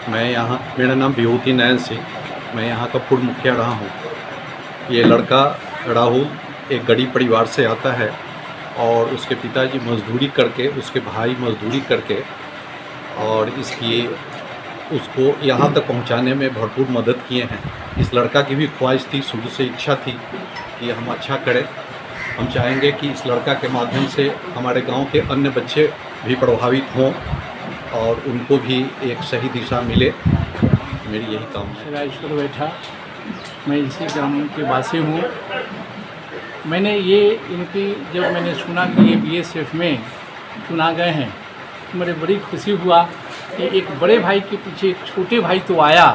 मैं यहाँ, मेरा नाम विभूति नयन सिंह, मैं यहाँ का पूर्व मुखिया रहा हूँ। ये लड़का राहुल एक गरीब परिवार से आता है और उसके पिताजी मजदूरी करके, उसके भाई मजदूरी करके और इसकी उसको यहाँ तक पहुँचाने में भरपूर मदद किए हैं। इस लड़का की भी ख्वाहिश थी, शुरू से इच्छा थी कि हम अच्छा करें। हम चाहेंगे कि इस लड़का के माध्यम से हमारे गांव के अन्य बच्चे भी प्रभावित हों और उनको भी एक सही दिशा मिले। मेरी यही काम है। राजेश्वर बैठा, मैं इसी ग्राम के वासी हूँ। मैंने ये इनकी जब मैंने सुना कि ये बीएसएफ में चुना गए हैं तो मुझे बड़ी खुशी हुआ कि एक बड़े भाई के पीछे एक छोटे भाई तो आया।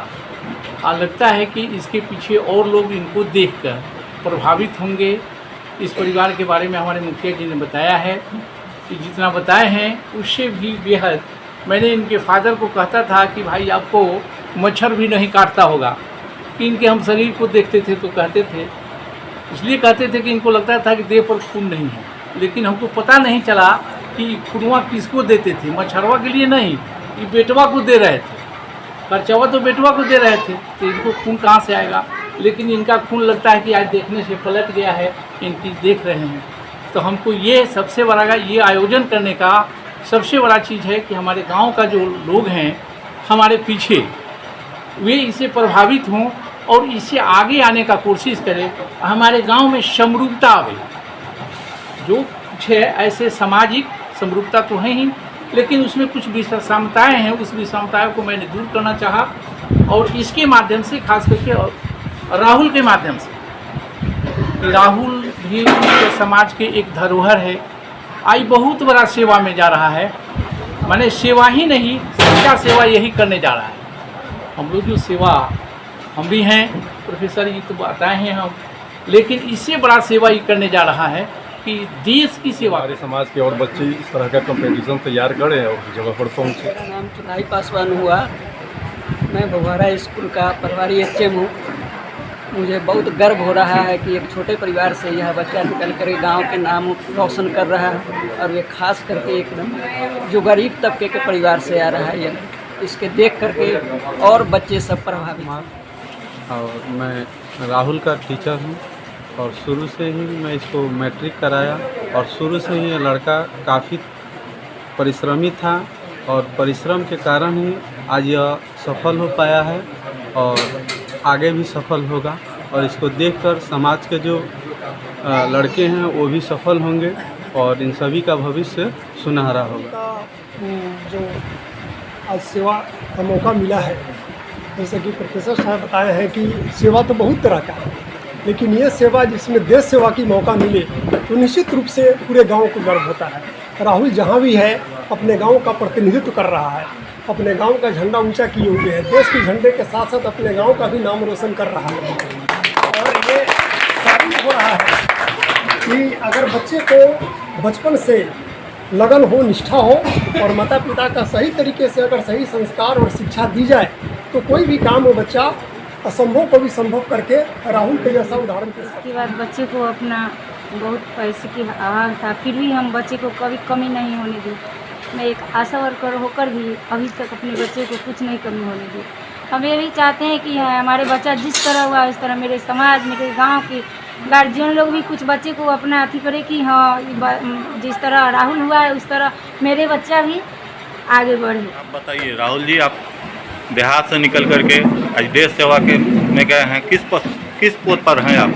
लगता है कि इसके पीछे और लोग इनको देखकर प्रभावित होंगे। इस परिवार के बारे में हमारे मुखिया जी ने बताया है कि जितना बताए हैं उससे भी बेहद। मैंने इनके फादर को कहता था कि भाई आपको मच्छर भी नहीं काटता होगा, कि इनके हम शरीर को देखते थे तो कहते थे, इसलिए कहते थे कि इनको लगता था कि देह पर खून नहीं है। लेकिन हमको पता नहीं चला कि खूनवा किसको देते थे, मच्छरवा के लिए नहीं, ये बेटवा को दे रहे थे। खर्चवा तो बेटवा को दे रहे थे, तो इनको खून कहाँ से आएगा। लेकिन इनका खून लगता है कि आज देखने से पलट गया है, इनकी देख रहे हैं। तो हमको ये सबसे बड़ा ये आयोजन करने का सबसे बड़ा चीज़ है कि हमारे गांव का जो लोग हैं हमारे पीछे, वे इससे प्रभावित हों और इससे आगे आने का कोशिश करें। हमारे गांव में समरूपता आवे, जो कुछ है ऐसे सामाजिक समरूपता तो है ही, लेकिन उसमें कुछ विषमताएँ हैं। उस विषमताओं को मैंने दूर करना चाहा और इसके माध्यम से, खास करके राहुल के माध्यम से, राहुल भी समाज के एक धरोहर है। आज बहुत बड़ा सेवा में जा रहा है, माने सेवा ही नहीं, सच्चा सेवा यही करने जा रहा है। हम लोग जो सेवा, हम भी हैं प्रोफेसर, ये तो बताए हैं हम, लेकिन इससे बड़ा सेवा ये करने जा रहा है कि देश की सेवा। हमारे समाज के और बच्चे इस तरह का कंपटीशन तैयार करें और उस जगह पर पहुँचे। मेरा नाम चुनाई पासवान हुआ, मैं बघवारा स्कूल का प्रभारी एचएम हूँ। मुझे बहुत गर्व हो रहा है कि एक छोटे परिवार से यह बच्चा निकल कर गांव के नाम रोशन कर रहा है, और वे खास करके एकदम जो गरीब तबके के परिवार से आ रहा है। यह इसके देख करके और बच्चे सब प्रभावित हैं। और मैं राहुल का टीचर हूँ और शुरू से ही मैं इसको मैट्रिक कराया और शुरू से ही ये लड़का काफ़ी परिश्रमी था और परिश्रम के कारण ही आज यह सफल हो पाया है और आगे भी सफल होगा। और इसको देखकर समाज के जो लड़के हैं वो भी सफल होंगे और इन सभी का भविष्य सुनहरा होगा। जो आज सेवा का मौका मिला है, जैसे कि प्रोफेसर साहब बताए हैं कि सेवा तो बहुत तरह का है, लेकिन ये सेवा जिसमें देश सेवा की मौका मिले तो निश्चित रूप से पूरे गांव को गर्व होता है। राहुल जहां भी है अपने गांव का प्रतिनिधित्व कर रहा है, अपने गांव का झंडा ऊंचा किए हुए है, देश के झंडे के साथ साथ अपने गांव का भी नाम रोशन कर रहा है। और ये साबित हो रहा है कि अगर बच्चे को बचपन से लगन हो, निष्ठा हो और माता पिता का सही तरीके से अगर सही संस्कार और शिक्षा दी जाए तो कोई भी काम वो बच्चा असंभव को भी संभव करके राहुल के जैसा उदाहरण पेश। इसके बाद बच्चे को अपना बहुत पैसे की अभाव था, फिर भी हम बच्चे को कभी कमी नहीं होने दी। मैं एक आशा वर्कर होकर भी अभी तक अपने बच्चे को कुछ नहीं कमी होने दी। हम ये भी चाहते हैं कि हमारे बच्चा जिस तरह हुआ उस तरह मेरे समाज, मेरे गांव के गार्जियन लोग भी कुछ बच्चे को अपना अथी करे कि हाँ, जिस तरह राहुल हुआ है उस तरह मेरे बच्चा भी आगे बढ़े। आप बताइए राहुल जी, आप देहात से निकल करके आज देश सेवा के में गए हैं, किस पोस्ट पर हैं आप?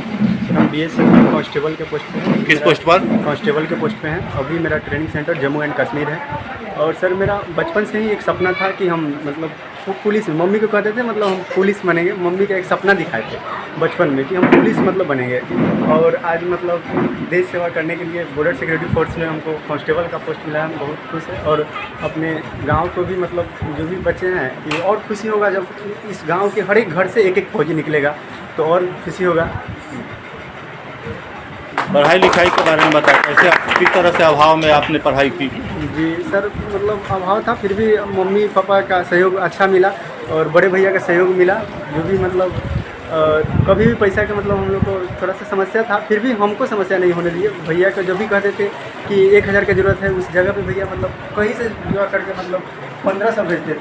हम बीएसएफ में कांस्टेबल के पोस्ट पे हैं। किस पोस्ट पर? कांस्टेबल के पोस्ट पे हैं। अभी मेरा training centre Jammu and Kashmir है। और सर मेरा बचपन से ही एक सपना था कि हम मतलब पुलिस, मम्मी को कहते थे मतलब हम पुलिस बनेंगे। मम्मी का एक सपना दिखाए थे बचपन में कि हम पुलिस मतलब बनेंगे। और आज मतलब देश सेवा करने के लिए बॉर्डर सिक्योरिटी फोर्स में हमको कांस्टेबल का पोस्ट मिला है। हम बहुत खुश हैं और अपने गांव को भी मतलब जो भी बच्चे हैं ये और खुशी होगा जब इस गांव के हर एक घर से एक एक फौजी निकलेगा तो और खुशी होगा। पढ़ाई लिखाई के बारे में बताएं, कैसे किस तरह से अभाव में आपने पढ़ाई की? जी सर, मतलब अभाव था, फिर भी मम्मी पापा का सहयोग अच्छा मिला और बड़े भैया का सहयोग मिला। जो भी मतलब कभी भी पैसा का मतलब हम लोग को थोड़ा सा समस्या था, फिर भी हमको समस्या नहीं होने दिए। भैया को जो भी कहते थे कि 1000 की ज़रूरत है उस जगह पे भैया मतलब कहीं से जुआ करके मतलब 1500 भेजते थे।